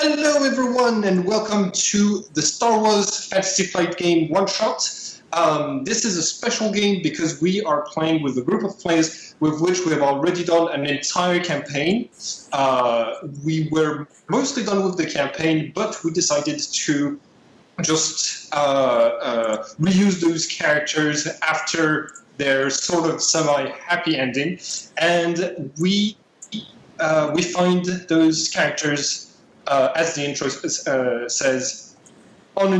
Hello everyone and welcome to the Star Wars Fantasy Flight game one-shot. This is a special game because we are playing with a group of players with which we have already done an entire campaign. We were mostly done with the campaign, but we decided to just reuse those characters after their sort of semi-happy ending, and we find those characters as the intro says, on a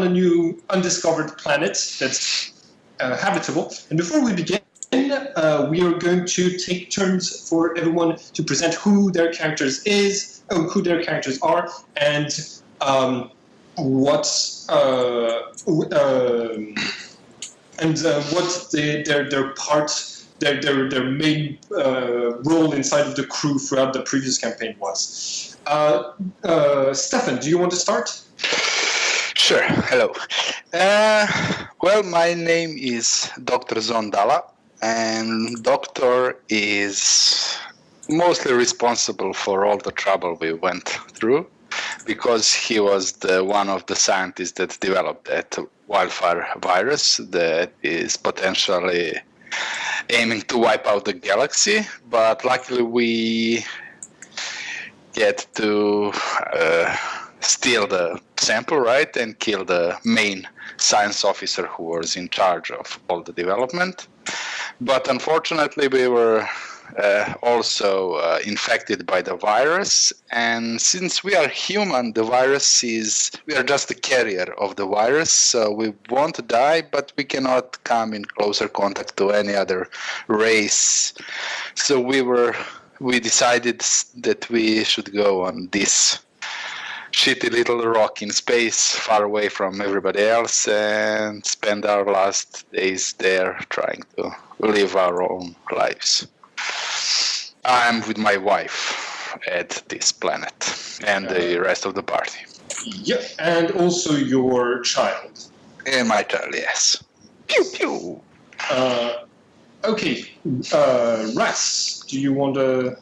new undiscovered planet that's habitable. And before we begin, we are going to take turns for everyone to present who their characters are, and what their part. Their main role inside of the crew throughout the previous campaign was. Stefan, do you want to start? Sure. Hello. Well, my name is Dr. Zondala, and Doctor is mostly responsible for all the trouble we went through, because he was one of the scientists that developed that wildfire virus that is potentially aiming to wipe out the galaxy, but luckily we get to steal the sample, right, and kill the main science officer who was in charge of all the development. But unfortunately we were also infected by the virus, and since we are human, we are just the carrier of the virus, so we won't die, but we cannot come in closer contact to any other race. So we decided that we should go on this shitty little rock in space, far away from everybody else, and spend our last days there trying to live our own lives. I'm with my wife at this planet and the rest of the party. Yeah, and also your child. And my child, yes. Pew pew. Okay, Ras, do you want to?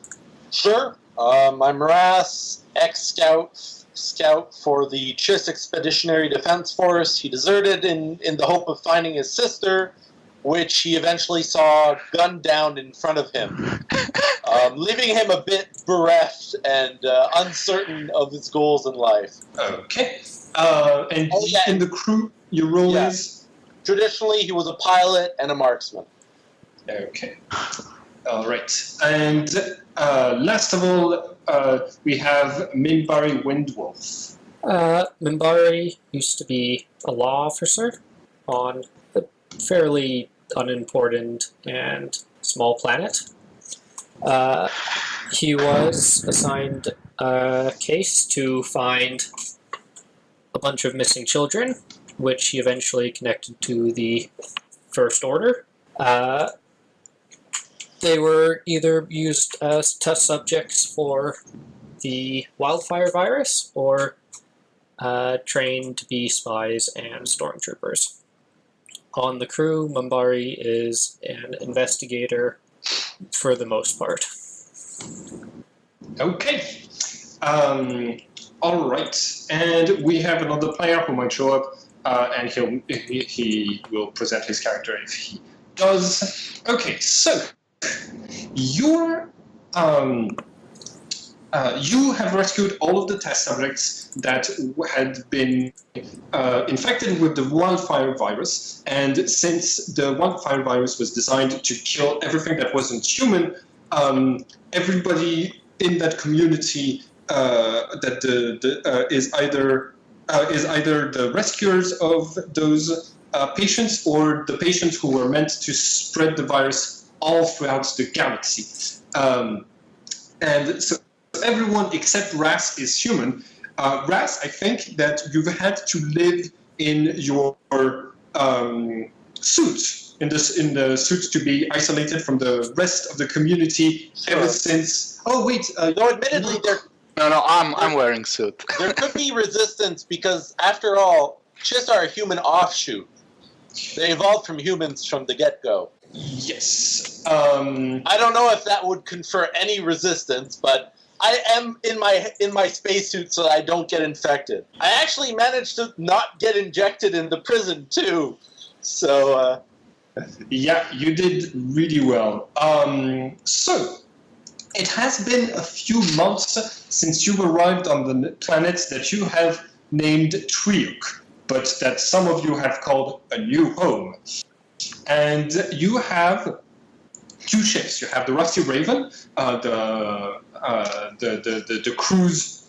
Sure. I'm Ras, ex-scout for the Chiss Expeditionary Defense Force. He deserted in the hope of finding his sister, which he eventually saw gunned down in front of him, leaving him a bit bereft and uncertain of his goals in life. Okay. In the crew, your role is? Traditionally, he was a pilot and a marksman. Okay. All right. And last of all, we have Minbari Windwolf. Minbari used to be a law officer on a fairly unimportant and small planet. He was assigned a case to find a bunch of missing children, which he eventually connected to the First Order. They were either used as test subjects for the wildfire virus or trained to be spies and stormtroopers. On the crew, Minbari is an investigator for the most part. Okay. All right. And we have another player who might show up, and he will present his character if he does. Okay, so you have rescued all of the test subjects that had been infected with the wildfire virus, and since the wildfire virus was designed to kill everything that wasn't human, everybody in that community is either the rescuers of those patients or the patients who were meant to spread the virus all throughout the galaxy. And so everyone except Ras is human. Ras, I think that you've had to live in your suit, in the suit to be isolated from the rest of the community ever since. Oh wait, Though admittedly, No, I'm wearing suit. there could be resistance because, after all, Chiss are a human offshoot. They evolved from humans from the get-go. Yes. I don't know if that would confer any resistance, but I am in my spacesuit so that I don't get infected. I actually managed to not get injected in the prison too. So Yeah, you did really well. So, it has been a few months since you arrived on the planet that you have named Triuk, but that some of you have called a new home. And you have two ships. You have the Rusty Raven, the cruise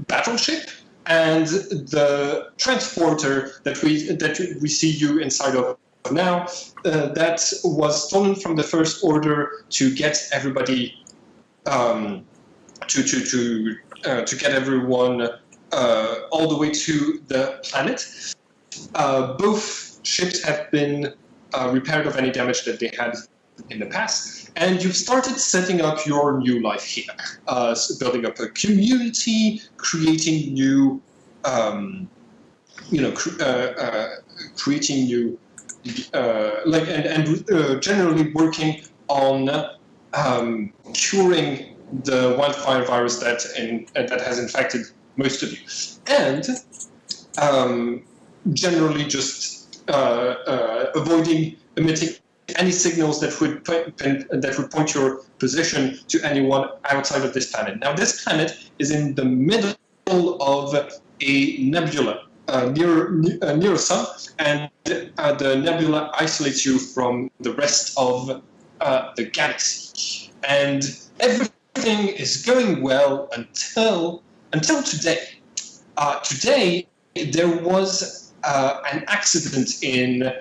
battleship, and the transporter that we see you inside of now. That was stolen from the First Order to get everybody to get everyone all the way to the planet. Both ships have been repaired of any damage that they had in the past, and you've started setting up your new life here, building up a community, creating new, creating new, generally working on curing the wildfire virus that has infected most of you, and generally just avoiding emitting any signals that would point your position to anyone outside of this planet. Now, this planet is in the middle of a nebula near a sun, and the nebula isolates you from the rest of the galaxy. And everything is going well until today. Today there was an accident in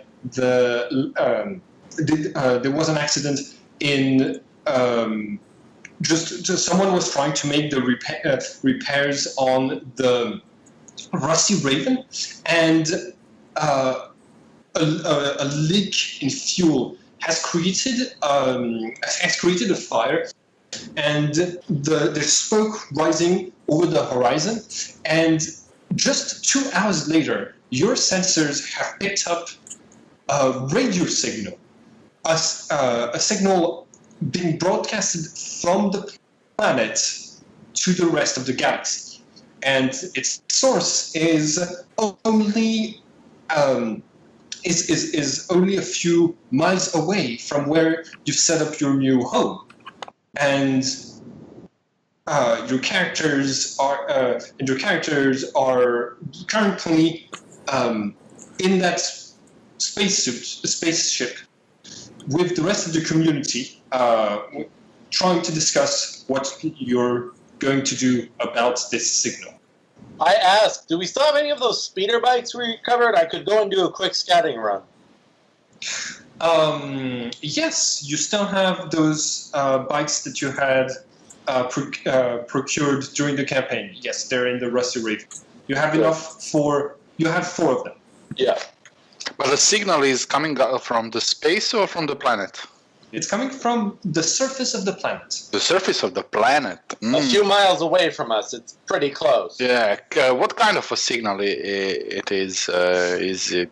just someone was trying to make the repairs on the Rusty Raven, and a leak in fuel has created a fire, and there's smoke rising over the horizon. And just 2 hours later, your sensors have picked up a radio signal, a signal being broadcasted from the planet to the rest of the galaxy, and its source is only a few miles away from where you've set up your new home, and your characters are currently in that spaceship with the rest of the community, trying to discuss what you're going to do about this signal. I asked, do we still have any of those speeder bikes we recovered? I could go and do a quick scouting run. Yes, you still have those bikes that you had procured during the campaign. Yes, they're in the Rusty Raven. You have enough you have 4 of them. Yeah. But the signal is coming from the space or from the planet? It's coming from the surface of the planet. The surface of the planet. A few miles away from us. It's pretty close. Yeah. What kind of a signal it is? Is it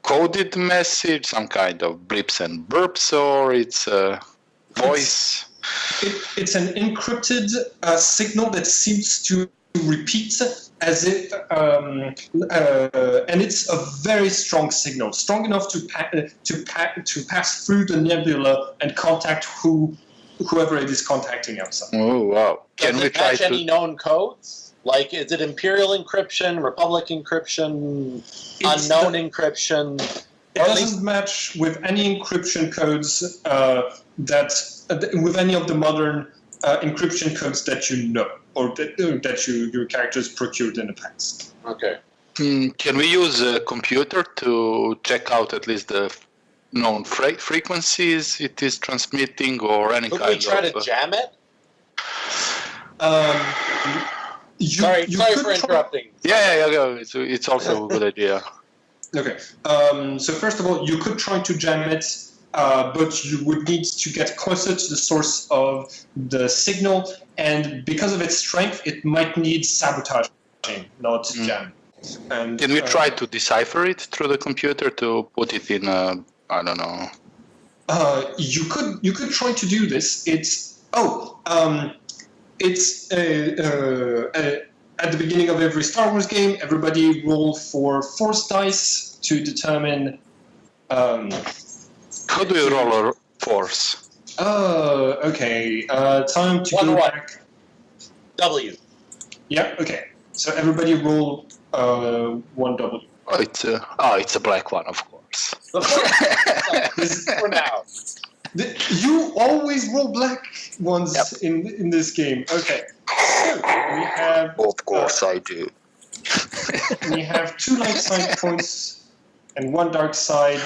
coded message, some kind of blips and burps, or it's voice? It's an encrypted signal that seems to repeat as if, and it's a very strong signal, strong enough to pass through the nebula and contact whoever it is contacting outside. Oh wow! Can we try to any known codes? Like, is it Imperial encryption, Republic encryption, unknown encryption? It doesn't match with any encryption codes with any of the modern encryption codes that you know, or that your characters procured in the past. Okay. Can we use a computer to check out at least the known frequencies it is transmitting, or any Could kind we try of... to jam it? Sorry for interrupting. Yeah. It's also a good idea. Okay. So first of all, you could try to jam it, but you would need to get closer to the source of the signal, and because of its strength, it might need sabotaging, not jam. And can we try to decipher it through the computer to put it in I don't know. You could try to do this. It's It's at the beginning of every Star Wars game, everybody roll for force dice to determine. How do you roll a force? Okay. Time to One go what? back. W. Yeah. Okay. So everybody roll 1W. Oh, it's a black one, of course. The first for now. You always roll black ones Yep. in this game. Okay. So we have. Of course I do. We have 2 light side points and 1 dark side.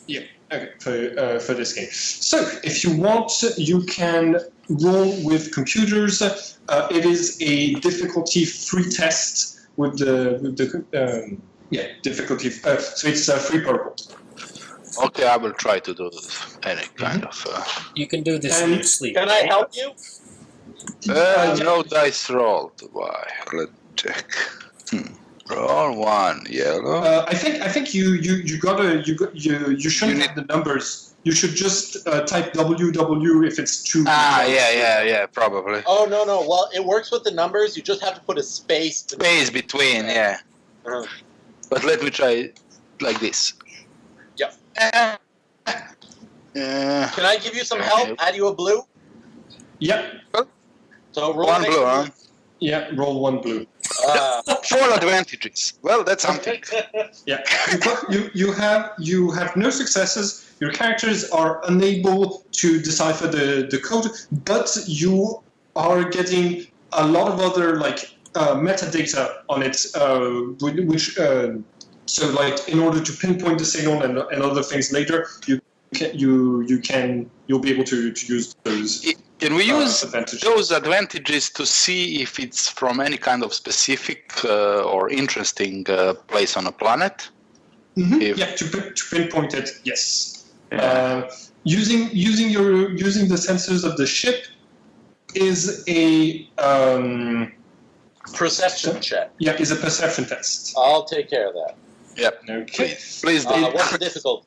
Yeah. Okay. For this game. So if you want, you can roll with computers. It is a difficulty-free test with the difficulty. So it's free purple. Okay, I will try to do any kind of. You can do this in your sleep. Can I help you? No dice rolled. Why? Let's check. Roll 1 yellow. I think you shouldn't have the numbers. You should just type WW if it's too. Yeah, probably. Oh, no. Well, it works with the numbers. You just have to put a space. Space between, yeah. Uh-huh. But let me try like this. Yep. Can I give you some help? Add you a blue? Yep. So roll 1 blue, huh? Yeah. Roll 1 blue. 4 advantages. Well, that's something. Yeah. You have no successes. Your characters are unable to decipher the code, but you are getting a lot of other metadata on it, which so in order to pinpoint the signal and other things later, you'll be able to use those. Can we use advantages. those advantages to see if it's from any kind of specific or interesting place on a planet? Mm-hmm. If- Yeah, to pinpoint it. Yes. Yeah. Using the sensors of the ship is a Perception check. Yeah, is a perception test. I'll take care of that. Yep. Okay. Please do. What's the difficulty?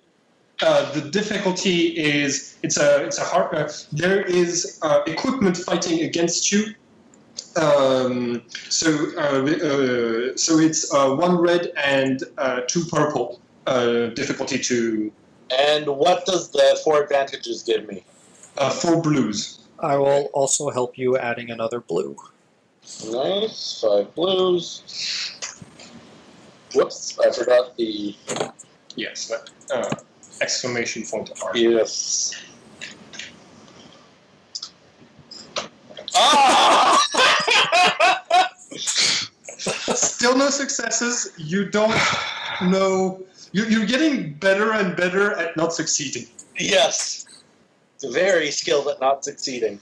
The difficulty is it's a hard. There is equipment fighting against you. So it's 1 red and 2 purple difficulty to. And what does the 4 advantages give me? 4 blues. I will also help you adding another blue. Nice. 5 blues. Whoops, I forgot the... Yes. Exclamation point R. Yes. Ah! Still no successes. You don't know. You're getting better and better at not succeeding. Yes. It's very skilled at not succeeding.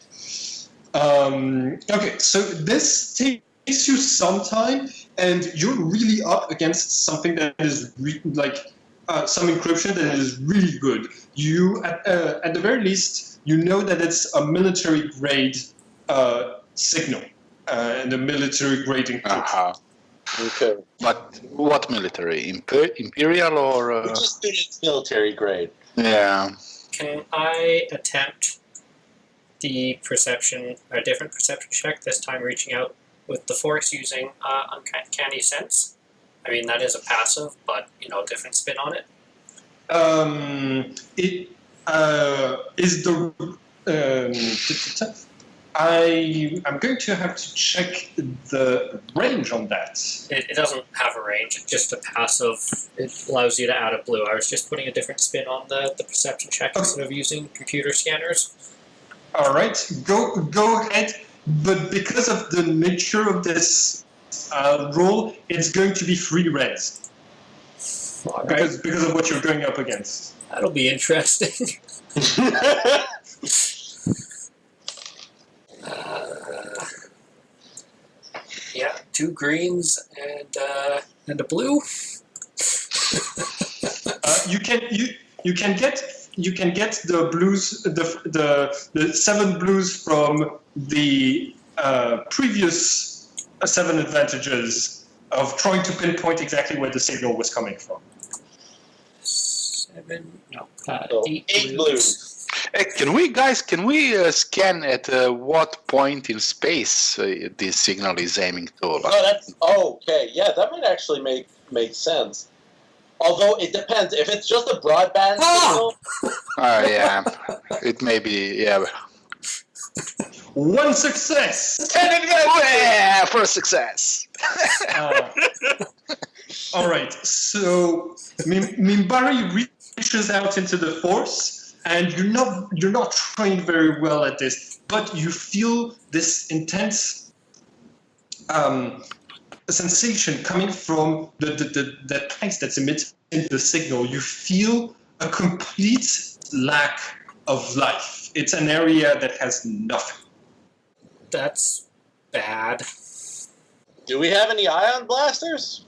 Okay, so this takes you some time, and you're really up against something that is some encryption that is really good. You, at the very least, you know that it's a military grade signal and a military grade encryption. Okay. But what military? Imperial or? We just did it's military grade. Yeah. Can I attempt a different perception check, this time reaching out with the Force using Uncanny Sense? I mean, that is a passive, but, different spin on it. It is the. I'm going to have to check the range on that. It doesn't have a range, it's just a passive. It allows you to add a blue. I was just putting a different spin on the perception check instead of using computer scanners. All right, go ahead. But because of the nature of this roll, it's going to be 3 reds. All right. Because of what you're going up against. That'll be interesting. Yeah, 2 greens and a blue. You can get the blues, the 7 blues from the previous 7 advantages of trying to pinpoint exactly where the signal was coming from. 7, no, So 8 8 blues. blues. Can we scan at what point in space this signal is aiming to? Okay. Yeah, that might actually make sense. Although it depends. If it's just a broadband signal, Yeah, it may be. Yeah, One success! yeah, first success. All right, so Mimbari reaches out into the force, and you're not trained very well at this, but you feel this intense sensation coming from the place that's emitting the signal. You feel a complete lack of life. It's an area that has nothing. That's bad. do we have any ion blasters?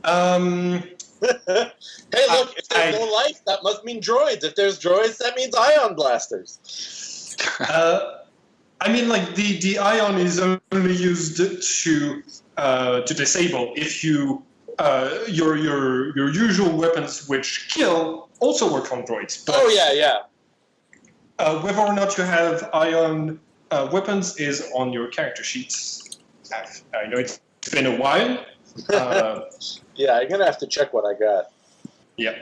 Um, Hey, look, if there's no life, that must mean droids. If there's droids, that means ion blasters. I mean, like the ion is only used to disable. If you your usual weapons which kill also work on droids. But, Yeah. whether or not you have ion weapons is on your character sheets. I know it's been a while. Yeah, I'm gonna have to check what I got. Yeah.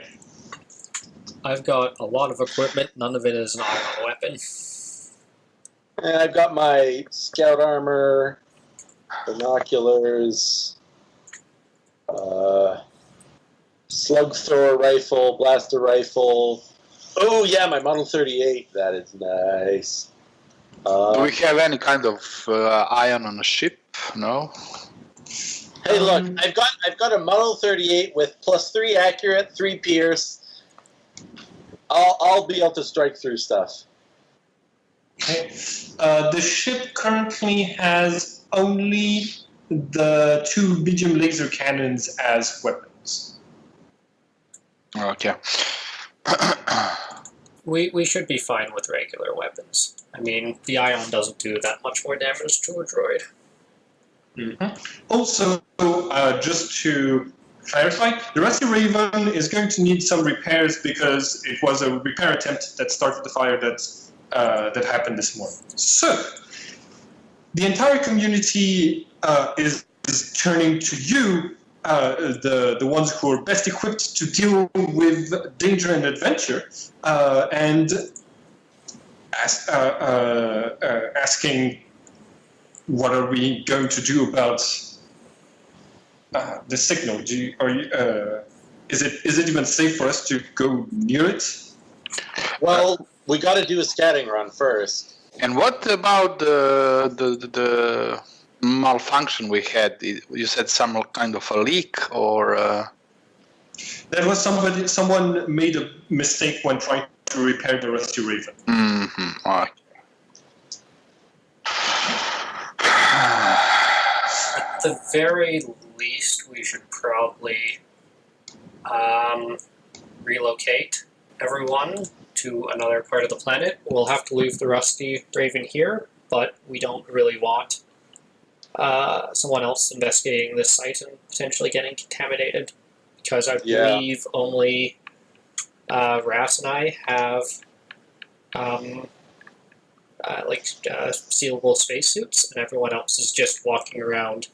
I've got a lot of equipment, none of it is an ion weapon. And I've got my scout armor, binoculars, slug thrower rifle, blaster rifle. Oh yeah, my Model 38. That is nice. Do we have any kind of ion on a ship? No. Hey, look, I've got a Model 38 with +3 accurate, 3 pierce. I'll be able to strike through stuff. Okay. The ship currently has only the 2 medium laser cannons as weapons. Okay. We should be fine with regular weapons. I mean, the ion doesn't do that much more damage to a droid. Mm-hmm. Also, just to clarify, the Rusty Raven is going to need some repairs because it was a repair attempt that started the fire that happened this morning. So, the entire community is turning to you, the ones who are best equipped to deal with danger and adventure, and asking, what are we going to do about the signal? Is it even safe for us to go near it? Well, we got to do a scouting run first. And what about the malfunction we had? You said some kind of a leak, or That was someone made a mistake when trying to repair the Rusty Raven. Mm-hmm. Okay. At the very least, we should probably relocate everyone to another part of the planet. We'll have to leave the Rusty Raven here, but we don't really want someone else investigating this site and potentially getting contaminated, because I believe only Ras and I have sealable spacesuits, and everyone else is just walking around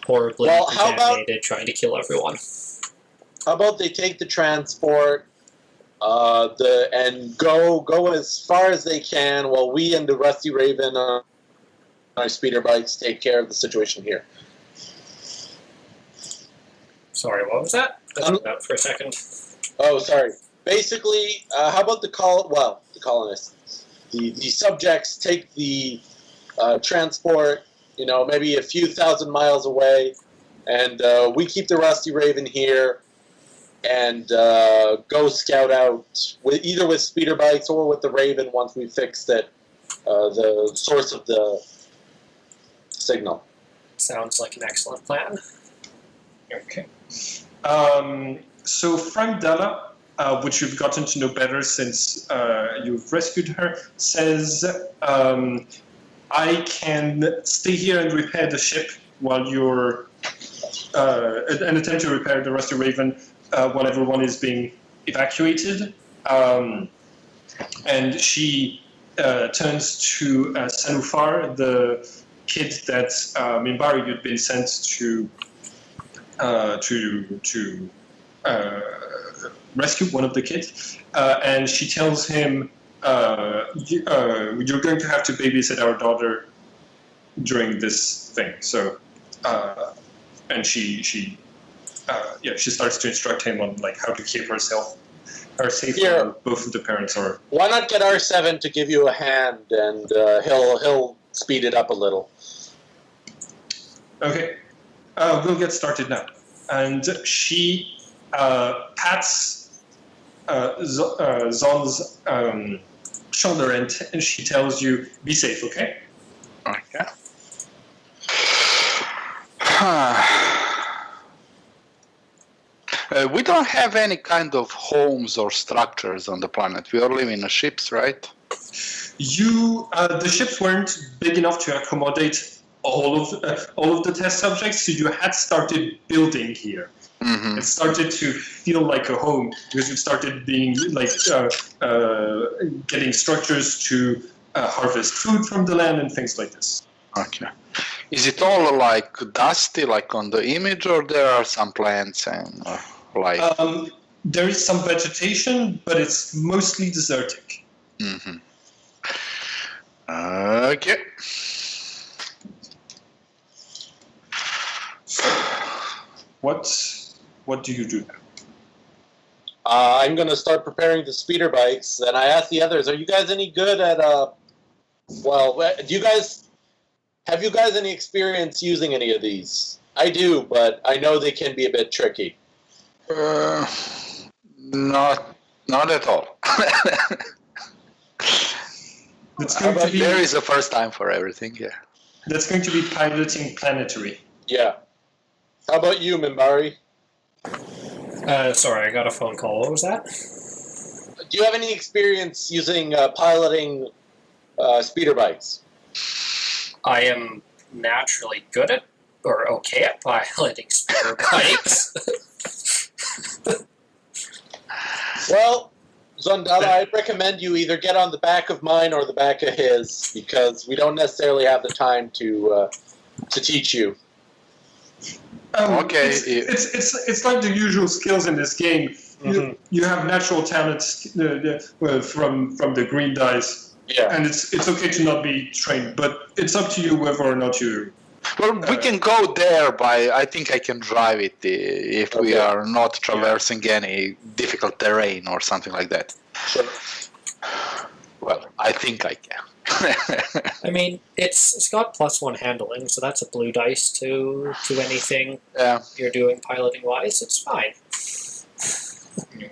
horribly contaminated, trying to kill everyone. How about they take the transport and go as far as they can while we and the Rusty Raven on our speeder bikes take care of the situation here. Sorry, what was that? I dropped out for a second. Oh, sorry. Basically, how about the colonists? The subjects take the transport, maybe a few thousand miles away, and we keep the Rusty Raven here and go scout out either with speeder bikes or with the Raven once we fixed it, the source of the signal. Sounds like an excellent plan. Okay. So Frank Dalla, which you've gotten to know better since you've rescued her, says, I can stay here and repair the ship while you're and attempt to repair the Rusty Raven while everyone is being evacuated. and she turns to Sanufar, the kid that Minbari you'd been sent to rescue, one of the kids, and she tells him, "You're going to have to babysit our daughter during this thing." So, and she starts to instruct him on like how to keep her safe. Here. Both of the parents are. Why not get R7 to give you a hand, and he'll speed it up a little. Okay, we'll get started now. And she pats Zon's shoulder, and she tells you, "Be safe, okay?" Okay. We don't have any kind of homes or structures on the planet. We are living in ships, right? The ships weren't big enough to accommodate all of the test subjects, so you had started building here. Mm-hmm. It started to feel like a home because you started being like getting structures to harvest food from the land and things like this. Okay. Is it all like dusty, like on the image, or there are some plants and like? There is some vegetation, but it's mostly desertic. Mm-hmm. Okay. What do you do now? I'm going to start preparing the speeder bikes, and I asked the others, are you guys any good at, have you guys any experience using any of these? I do, but I know they can be a bit tricky. Not at all. There is a first time for everything, yeah. That's going to be piloting planetary. Yeah. How about you, Minbari? Sorry, I got a phone call. What was that? Do you have any experience using piloting speeder bikes? I am naturally good at, or okay at piloting speeder bikes. Well, Zondala, I'd recommend you either get on the back of mine or the back of his, because we don't necessarily have the time to teach you. Okay. It's like the usual skills in this game. Mm-hmm. You have natural talents from the green dice, Yeah. and it's okay to not be trained, but it's up to you whether or not you. Well, we can go there by. I think I can drive it if we Okay. are not traversing any difficult terrain or something like that. Sure. Well, I think I can. I mean, it's got +1 handling, so that's a blue dice to anything Yeah. you're doing piloting wise. It's fine.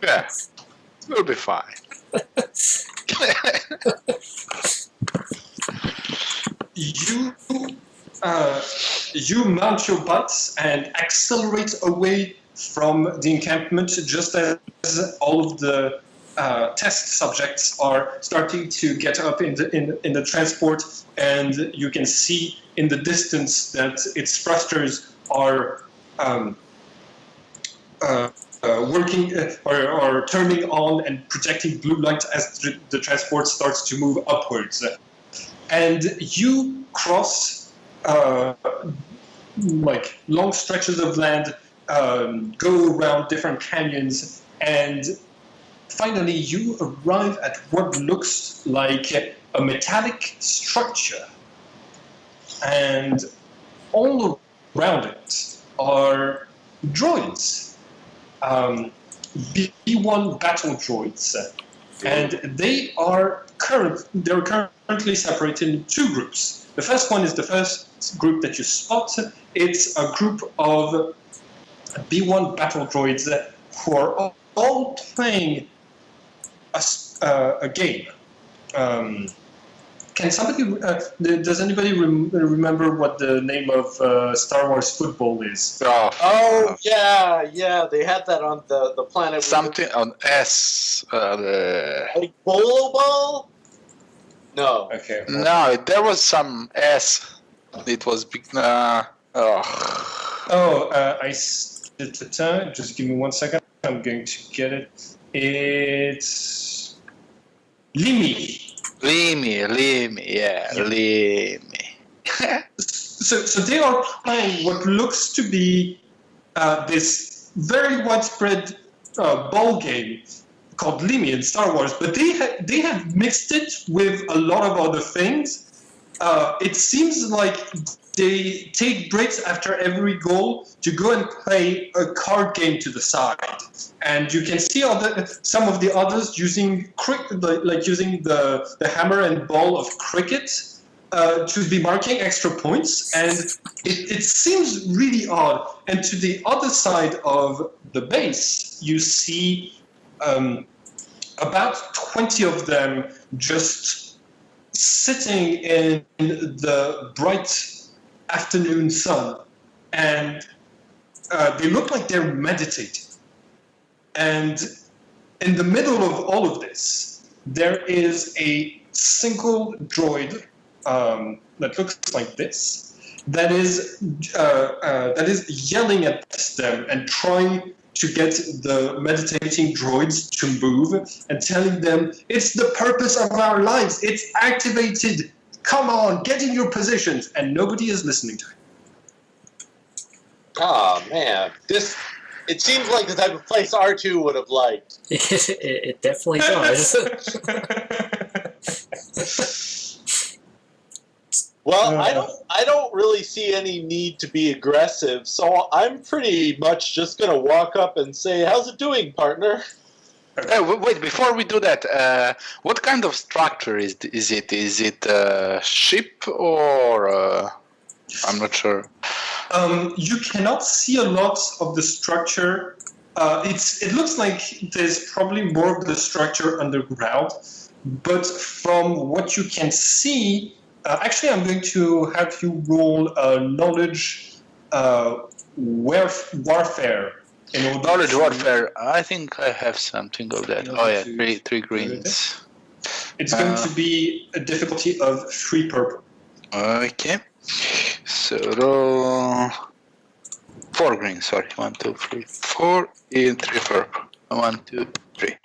Yeah. We'll be fine. You mount your butts and accelerate away from the encampment just as all of the test subjects are starting to get up in the transport, and you can see in the distance that its thrusters are working or turning on and projecting blue light as the transport starts to move upwards. And you cross like long stretches of land, go around different canyons, and finally you arrive at what looks like a metallic structure. And all around it are droids, B1 battle droids, and they are currently separated in two groups. The first one is the first group that you spot. It's a group of B1 battle droids who are all playing a game. Can somebody? Does anybody remember what the name of Star Wars football is? Oh yeah, they had that on the planet. Something on S. Like Bolo Ball? No. Okay. No, there was some S. It was big. Just give me 1 second. I'm going to get it. It's Limi. Limi. So they are playing what looks to be this very widespread ball game called Limi in Star Wars, but they have mixed it with a lot of other things. It seems like they take breaks after every goal to go and play a card game to the side, and you can see some of the others using using the hammer and ball of cricket to be marking extra points, and it seems really odd. And to the other side of the base, you see about 20 of them just sitting in the bright afternoon sun, and they look like they're meditating. And in the middle of all of this, there is a single droid that looks like this, that is yelling at them and trying to get the meditating droids to move and telling them, it's the purpose of our lives, it's activated, come on, get in your positions, and nobody is listening to him. Oh man, it seems like the type of place R2 would have liked. It definitely does. Well, I don't really see any need to be aggressive, so I'm pretty much just gonna walk up and say, "How's it doing, partner?" Wait, before we do that, what kind of structure is it? Is it a ship or I'm not sure. You cannot see a lot of the structure. It looks like there's probably more of the structure underground, but from what you can see, actually I'm going to have you roll knowledge warfare. Knowledge warfare. I think I have something of that. Oh yeah, three greens. It's going to be a difficulty of 3 purple. Okay. So roll 4 green. Sorry, 1, 2, 3, 4, and 3 purple. 1, 2, 3.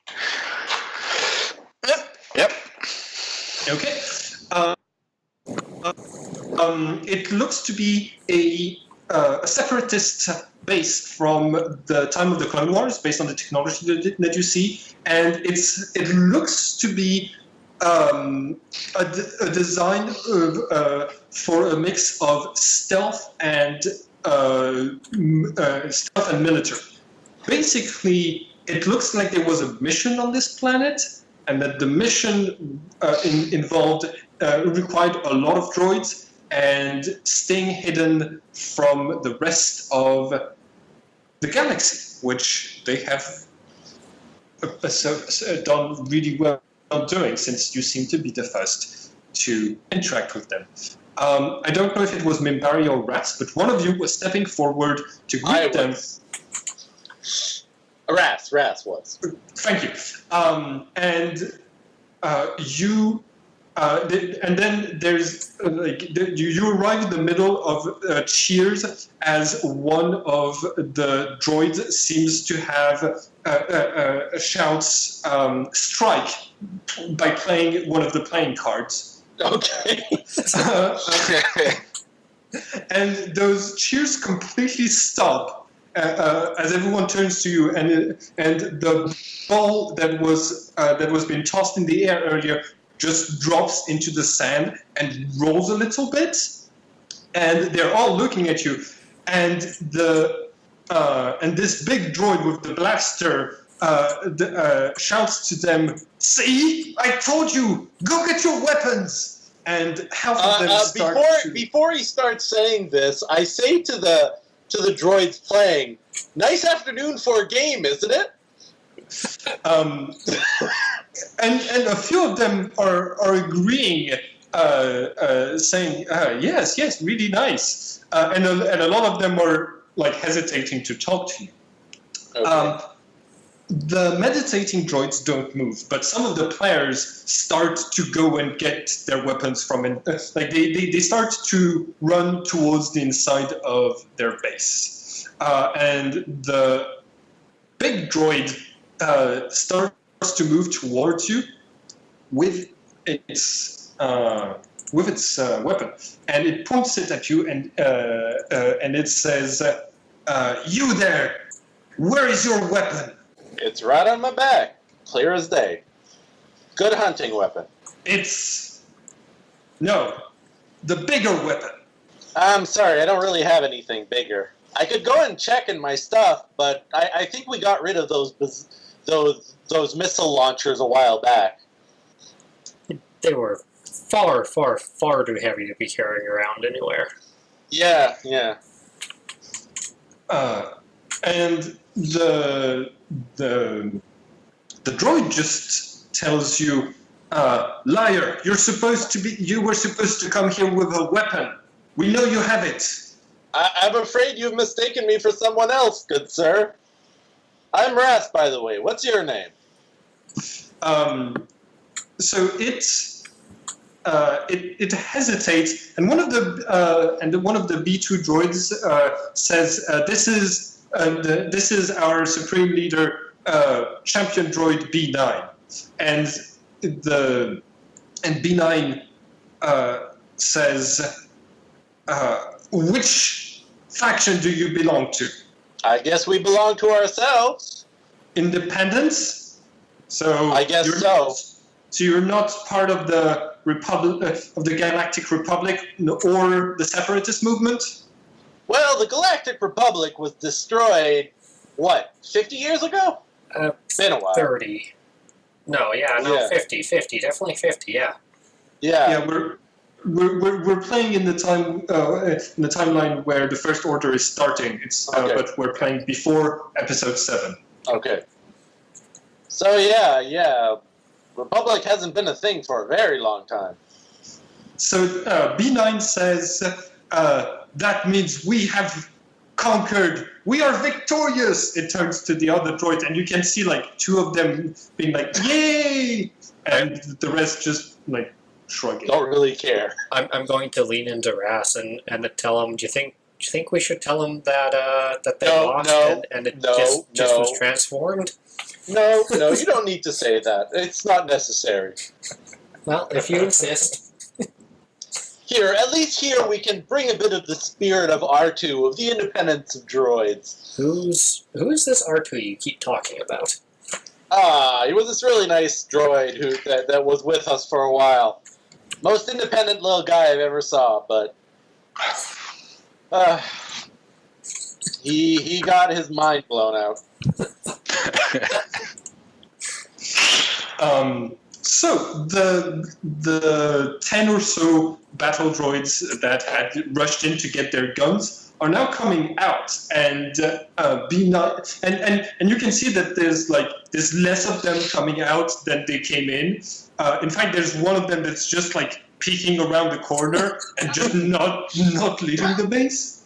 Yep. Okay. It looks to be a separatist base from the time of the Clone Wars, based on the technology that you see, and it looks to be a design for a mix of stealth and military. Basically, it looks like there was a mission on this planet, and that the mission involved required a lot of droids and staying hidden from the rest of the galaxy, which they have done really well doing, since you seem to be the first to interact with them. I don't know if it was Mimbari or Ras, but one of you was stepping forward to greet them. Ras was. Thank you. And then there's you arrive in the middle of cheers as one of the droids seems to have shouts strike by playing one of the playing cards. Okay. And those cheers completely stop as everyone turns to you, and the ball that was being tossed in the air earlier just drops into the sand and rolls a little bit, and they're all looking at you, and this big droid with the blaster shouts to them, "See, I told you, go get your weapons!" And half of them start before he starts saying this, I say to the droids playing, "Nice afternoon for a game, isn't it?" And a few of them are agreeing, saying, yes, really nice. And a lot of them are like hesitating to talk to you. Okay. The meditating droids don't move, but some of the players start to go and get their weapons from they start to run towards the inside of their base. And the big droid starts to move towards you with its weapon, and it points it at you, and it says, "You there! Where is your weapon?" It's right on my back, clear as day. Good hunting weapon. No, the bigger weapon. I'm sorry, I don't really have anything bigger. I could go and check in my stuff, but I think we got rid of those missile launchers a while back. They were far, far, far too heavy to be carrying around anywhere. Yeah. And the droid just tells you, "Liar! You were supposed to come here with a weapon. We know you have it." I'm afraid you've mistaken me for someone else, good sir. I'm Wrath, by the way. What's your name? So it hesitates, and one of the B2 droids says, "This is our supreme leader, champion droid B9," and B9 says, "Which faction do you belong to?" I guess we belong to ourselves. Independence? So I guess so. So you're not part of the Galactic Republic or the Separatist movement? Well, the Galactic Republic was destroyed, 50 years ago? Been a while. 30. No, Yeah. 50, definitely 50, yeah. Yeah, we're playing in the timeline where the First Order is starting. Okay. But we're playing before Episode 7. Okay. So yeah. Republic hasn't been a thing for a very long time. So B9 says, "That means we have conquered. We are victorious." It turns to the other droid, and you can see like two of them being like, "Yay!" and the rest just like shrugging. Don't really care. I'm going to lean into Ras and tell him, do you think we should tell him that they lost and it just was transformed? No, you don't need to say that. It's not necessary. Well, if you insist. Here, at least here we can bring a bit of the spirit of R2, of the independence of droids. Who is this R2 you keep talking about? He was this really nice droid that was with us for a while. Most independent little guy I've ever saw, but he got his mind blown out. So the 10 or so battle droids that had rushed in to get their guns are now coming out, and and you can see that there's less of them coming out than they came in. In fact, there's one of them that's just like peeking around the corner and just not leaving the base.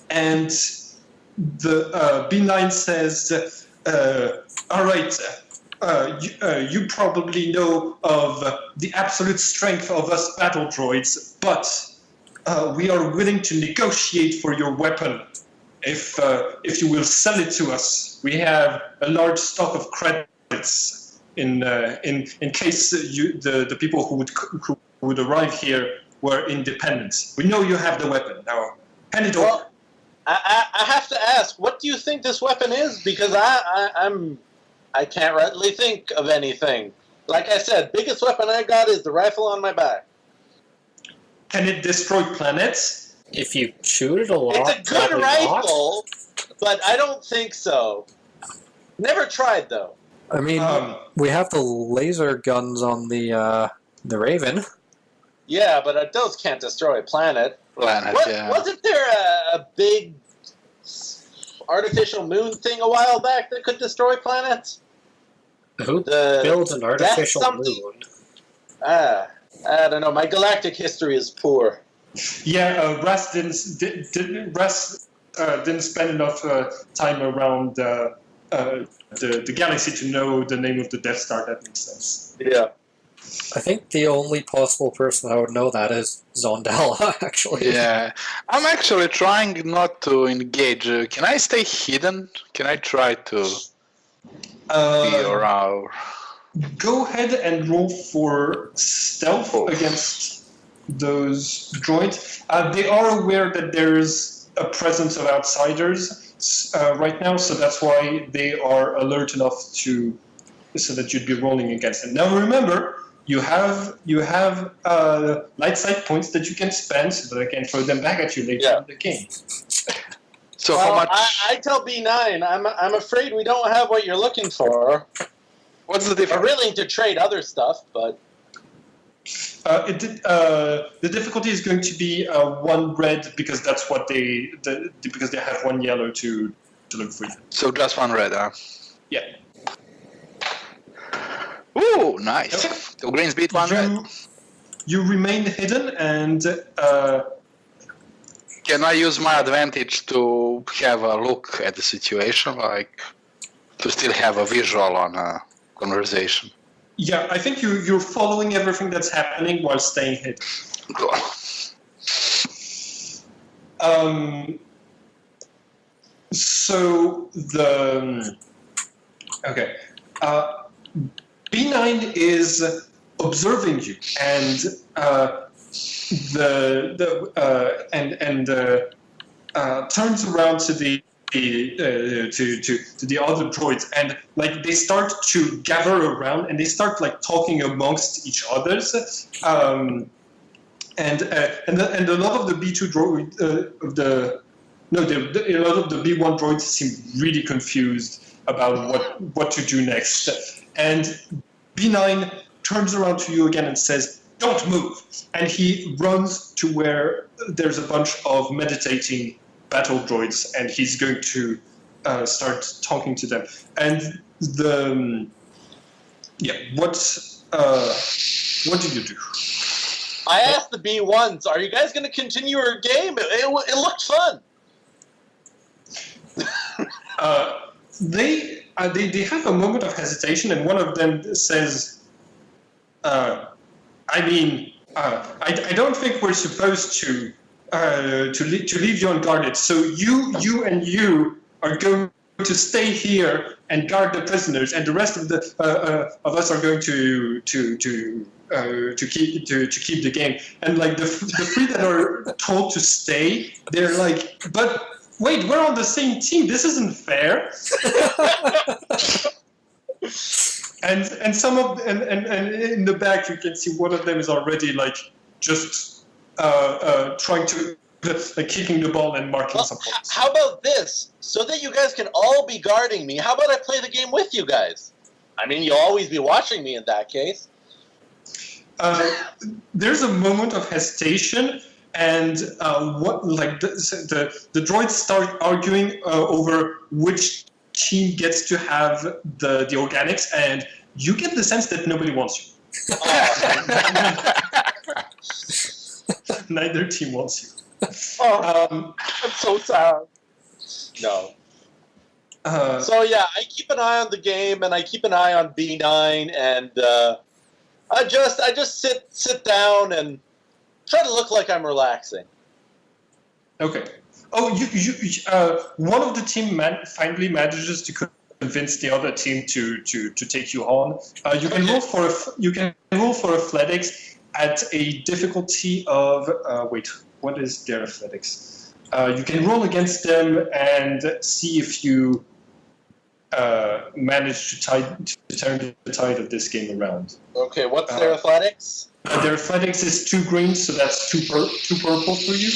And the B9 says, "All right, you probably know of the absolute strength of us battle droids, but we are willing to negotiate for your weapon if you will sell it to us. We have a large stock of credits in case the people who would arrive here were independent. We know you have the weapon. Now, hand it over." Well, I have to ask, what do you think this weapon is? Because I can't rightly think of anything. Like I said, biggest weapon I got is the rifle on my back. Can it destroy planets? If you shoot it a lot, It's a good probably rifle, not. but I don't think so. Never tried though. I mean, we have the laser guns on the Raven. Yeah, but those can't destroy a planet. Yeah. Wasn't there a big artificial moon thing a while back that could destroy planets? Who builds an artificial moon? I don't know. My galactic history is poor. Yeah, Russ didn't spend enough time around the galaxy to know the name of the Death Star. That makes sense. Yeah. I think the only possible person that would know that is Zondala, actually. Yeah, I'm actually trying not to engage. Can I stay hidden? Can I try to Be or our. Go ahead and roll for stealth against those droids. They are aware that there's a presence of outsiders right now, so that's why they are alert enough so that you'd be rolling against them. Now remember, you have light side points that you can spend so that I can throw them back at you later in the game. So how much? I tell B9, I'm afraid we don't have what you're looking for. What's the We're difference? willing to trade other stuff, but The difficulty is going to be 1 red because that's what because they have 1 yellow to look for you. So just 1 red, huh? Yeah. Ooh, nice. Okay. So greens beat 1 red. You remain hidden and Can I use my advantage to have a look at the situation, like to still have a visual on a conversation? yeah, I think you're following everything that's happening while staying hidden. So B9 is observing you, and turns around to the other droids, and like they start to gather around, and they start like talking amongst each others, and a lot of the B2 droid a lot of the B1 droids seem really confused about what to do next, and B9 turns around to you again and says, "Don't move," and he runs to where there's a bunch of meditating battle droids, and he's going to start talking to them. And what do you do? I asked the B1s, are you guys going to continue your game? It looked fun. They have a moment of hesitation, and one of them says, "I don't think we're supposed to leave you unguarded. So you are going to stay here and guard the prisoners, and the rest of us are going to keep the game." And like the 3 that are told to stay, they're like, "But wait, we're on the same team. This isn't fair." and some of and in the back you can see one of them is already like just trying to like kicking the ball and marking some points. How about this? So that you guys can all be guarding me, how about I play the game with you guys? I mean, you'll always be watching me in that case. There's a moment of hesitation, and the droids start arguing over which team gets to have the organics, and you get the sense that nobody wants you. Neither team wants you. I'm so sad. No. So yeah, I keep an eye on the game, and I keep an eye on B9, and I just sit down and try to look like I'm relaxing. Okay. Oh, one of the team finally manages to convince the other team to take you on. You can roll for athletics at a difficulty of what is their athletics? You can roll against them and see if you manage to turn the tide of this game around. Okay, what's their athletics? Their athletics is 2 green, so that's 2 purple for you.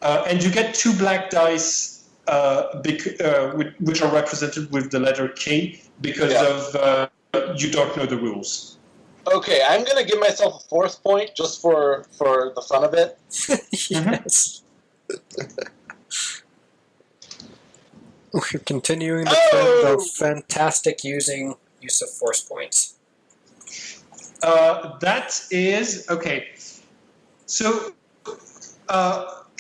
And you get 2 black dice, which are represented with the letter K because of you don't know the rules. Okay, I'm gonna give myself a 4th point just for the fun of it. Yes. We're continuing the trend of fantastic use of force points. That is okay. So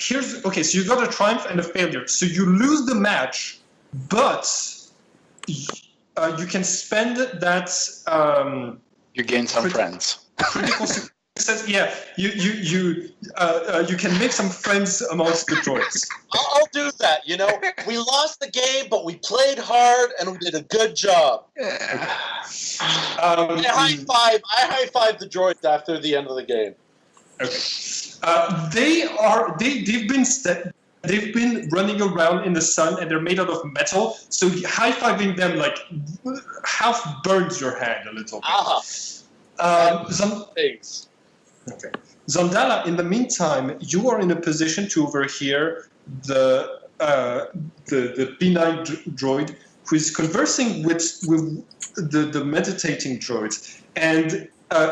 so you got a triumph and a failure. So you lose the match, but you can spend that. You gain some friends. Critical says, "Yeah, you can make some friends amongst the droids." I'll do that. You know, we lost the game, but we played hard and we did a good job. I high five the droids after the end of the game. Okay. They've been running around in the sun, and they're made out of metal. So high fiving them like half burns your hand a little bit. Thanks. Okay. Zondala, in the meantime, you are in a position to overhear the B9 droid who is conversing with the meditating droid, and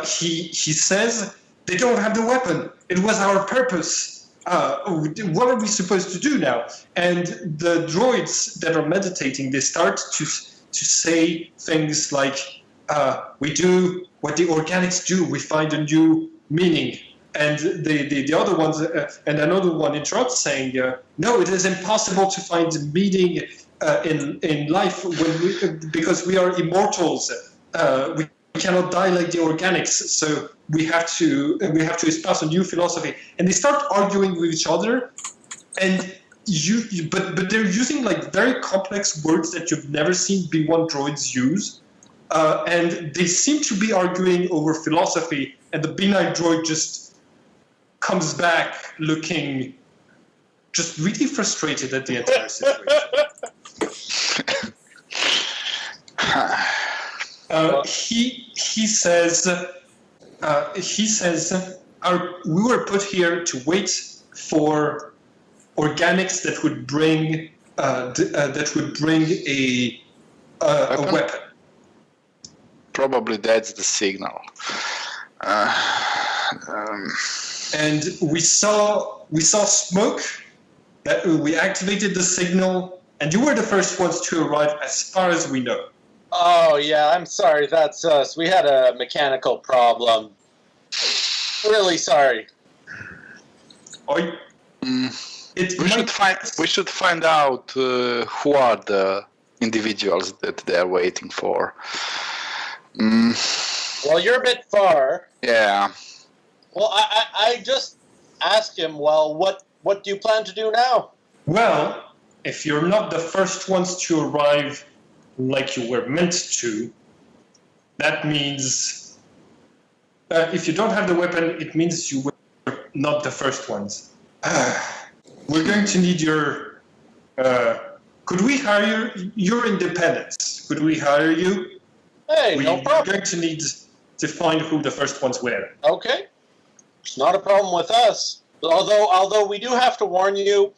he says, "They don't have the weapon. It was our purpose. What are we supposed to do now?" And the droids that are meditating, they start to say things like, "We do what the organics do. We find a new meaning." And the other ones, and another one interrupts, saying, "No, it is impossible to find meaning in life because we are immortals. We cannot die like the organics. So we have to espouse a new philosophy." And they start arguing with each other, and but they're using like very complex words that you've never seen B1 droids use. And they seem to be arguing over philosophy, and the B9 droid just comes back looking just really frustrated at the entire situation. He says, we were put here to wait for organics that would bring a weapon. Probably that's the signal. And we saw smoke. That we activated the signal, and you were the first ones to arrive, as far as we know. Oh yeah, I'm sorry. That's us. We had a mechanical problem. Really sorry. We should find out who are the individuals that they're waiting for. Well, you're a bit far. Yeah. Well, I just asked him, well, what do you plan to do now? Well, if you're not the first ones to arrive like you were meant to, that means if you don't have the weapon, it means you were not the first ones. We're going to need your... could we hire your independence? Could we hire you? Hey, no problem. We're going to need to find who the first ones were. Okay. It's not a problem with us. Although we do have to warn you,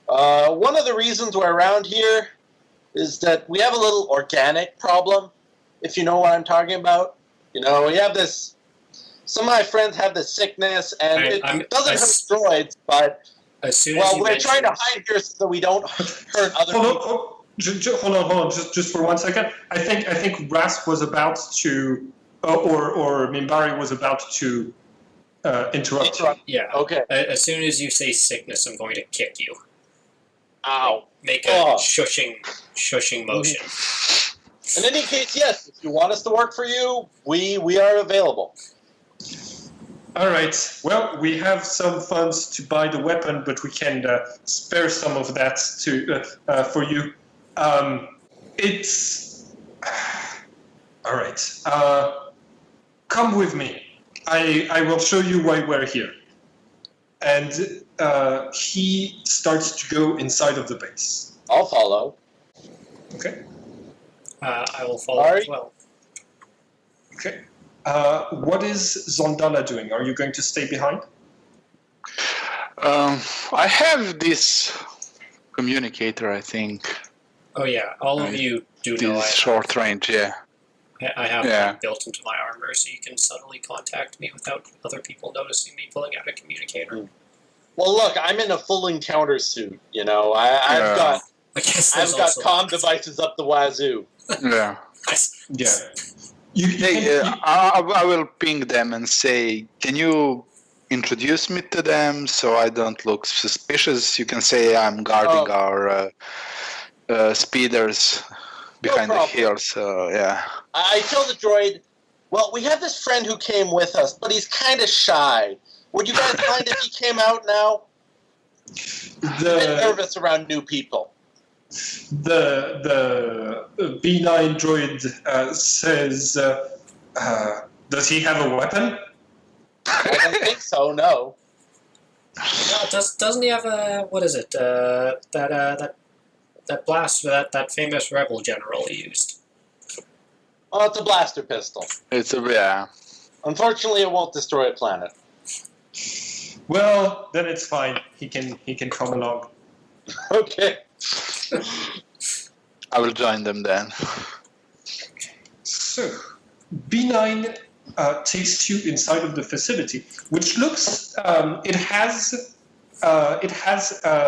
one of the reasons we're around here is that we have a little organic problem, if you know what I'm talking about. You know, we have this... Some of my friends have this sickness, and it doesn't hurt droids, but... As soon as we're trying to hide here so we don't hurt other people. Hold on. Just for 1 second. I think Ras was about to, or Minbari was about to interrupt. Yeah. Okay. As soon as you say sickness, I'm going to kick you. Ow. Make a shushing motion. In any case, yes. If you want us to work for you, we are available. All right. Well, we have some funds to buy the weapon, but we can spare some of that for you. It's all right. Come with me. I will show you why we're here. And he starts to go inside of the base. I'll follow. Okay. I will follow as well. Okay. What is Zondala doing? Are you going to stay behind? I have this communicator, I think. Oh yeah, all of you do know This short range, yeah. I have that built into my armor, so you can subtly contact me without other people noticing me pulling out a communicator. Well, look, I'm in a full encounter suit. You know, I've got comm devices up the wazoo. Yeah. Yeah. I will ping them and say, can you introduce me to them so I don't look suspicious? You can say I'm guarding our speeders behind the hill, so yeah. I tell the droid, Well, we have this friend who came with us, but he's kind of shy. Would you guys mind if he came out now? I'm a bit nervous around new people. The B9 droid says, does he have a weapon? I don't think so, no. Doesn't he have a, what is it? That blaster that famous rebel general used. Oh, it's a blaster pistol. It's a yeah. Unfortunately, it won't destroy a planet. Well, then it's fine. He can come along. Okay. I will join them then. So, B9 takes you inside of the facility, which looks it has a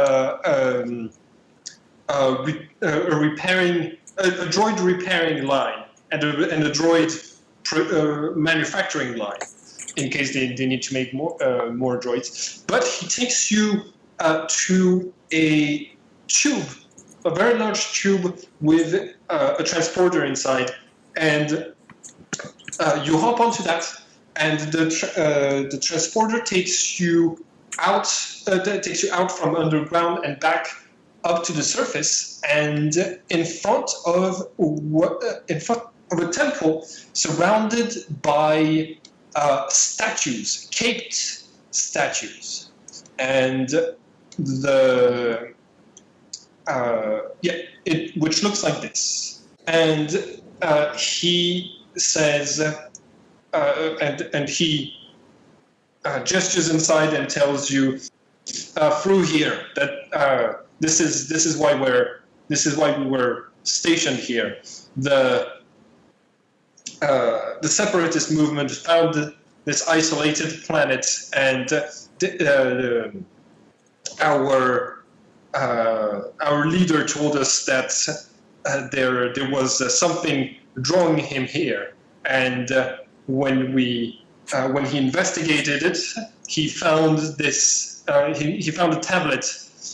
droid repairing line and a droid manufacturing line in case they need to make more droids. But he takes you to a tube, a very large tube with a transporter inside, and you hop onto that, and the transporter takes you out from underground and back up to the surface, and in front of a temple surrounded by statues, caped statues, and which looks like this. And he says, and he gestures inside and tells you through here that this is why we were stationed here. The separatist movement found this isolated planet, and our leader told us that there was something drawing him here, and when he investigated it, he found this. He found a tablet,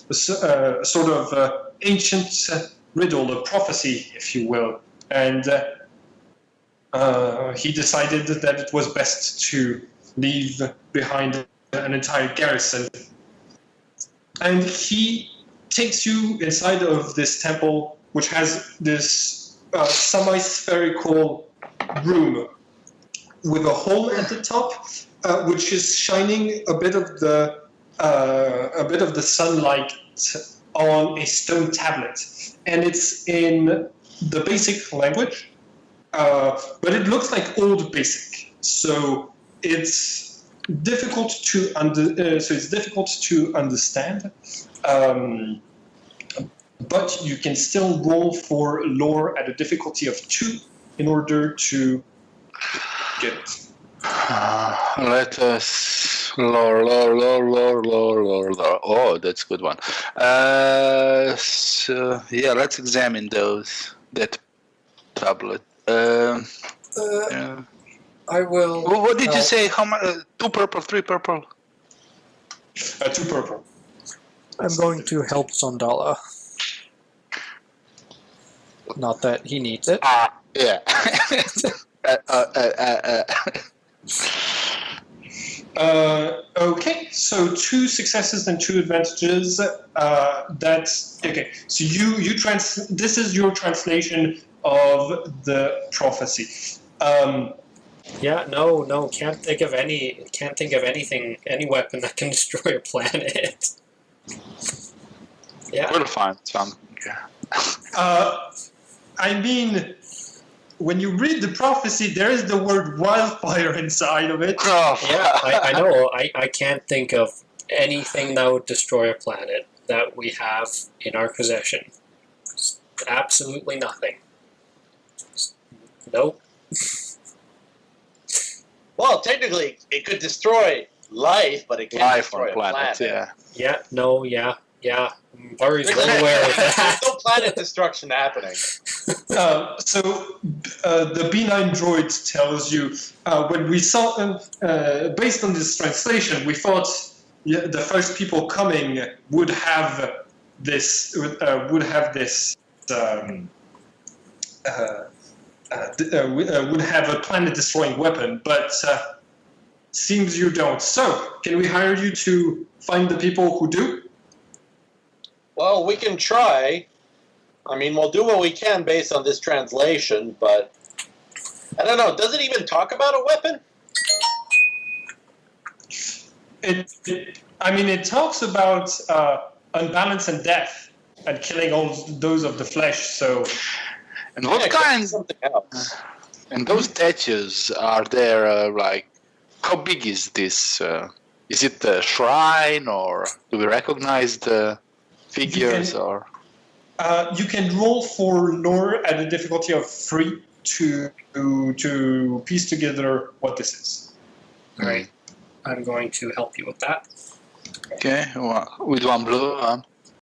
a sort of ancient riddle, a prophecy, if you will, and he decided that it was best to leave behind an entire garrison. And he takes you inside of this temple, which has this semi-spherical room with a hole at the top, which is shining a bit of the sunlight on a stone tablet, and it's in the basic language, but it looks like old basic, so it's difficult to understand. But you can still roll for lore at a difficulty of 2 in order to get it. Let us lore. Oh, that's a good one. So yeah, let's examine that tablet. I will. What did you say? How much? 2 purple, 3 purple. 2 purple. I'm going to help Zondala. Not that he needs it. Yeah. Okay, so 2 successes and 2 advantages. That's okay. So this is your translation of the prophecy. Yeah, no, can't think of anything, any weapon that can destroy a planet. Yeah. We'll find something. I mean, when you read the prophecy, there is the word wildfire inside of it. Oh. Yeah, I know. I can't think of anything that would destroy a planet that we have in our possession. Absolutely nothing. Nope. Well, technically, it could destroy life, but it can't Life destroy on planets, a planet. Yeah, no, yeah. Barry's well aware of that. There's no planet destruction happening. So the B9 droid tells you, when we saw, based on this translation, we thought the first people coming would have this would have a planet-destroying weapon, but seems you don't. So, can we hire you to find the people who do? Well, we can try. I mean, we'll do what we can based on this translation, but I don't know. Does it even talk about a weapon? It talks about unbalance and death and killing all those of the flesh. So, And what Yeah, kind? something else. And those statues are there? Like, how big is this? Is it a shrine, or do we recognize the figures? Or you can roll for lore at a difficulty of 3 to piece together what this is. All right. I'm going to help you with that. okay, well, with one blue.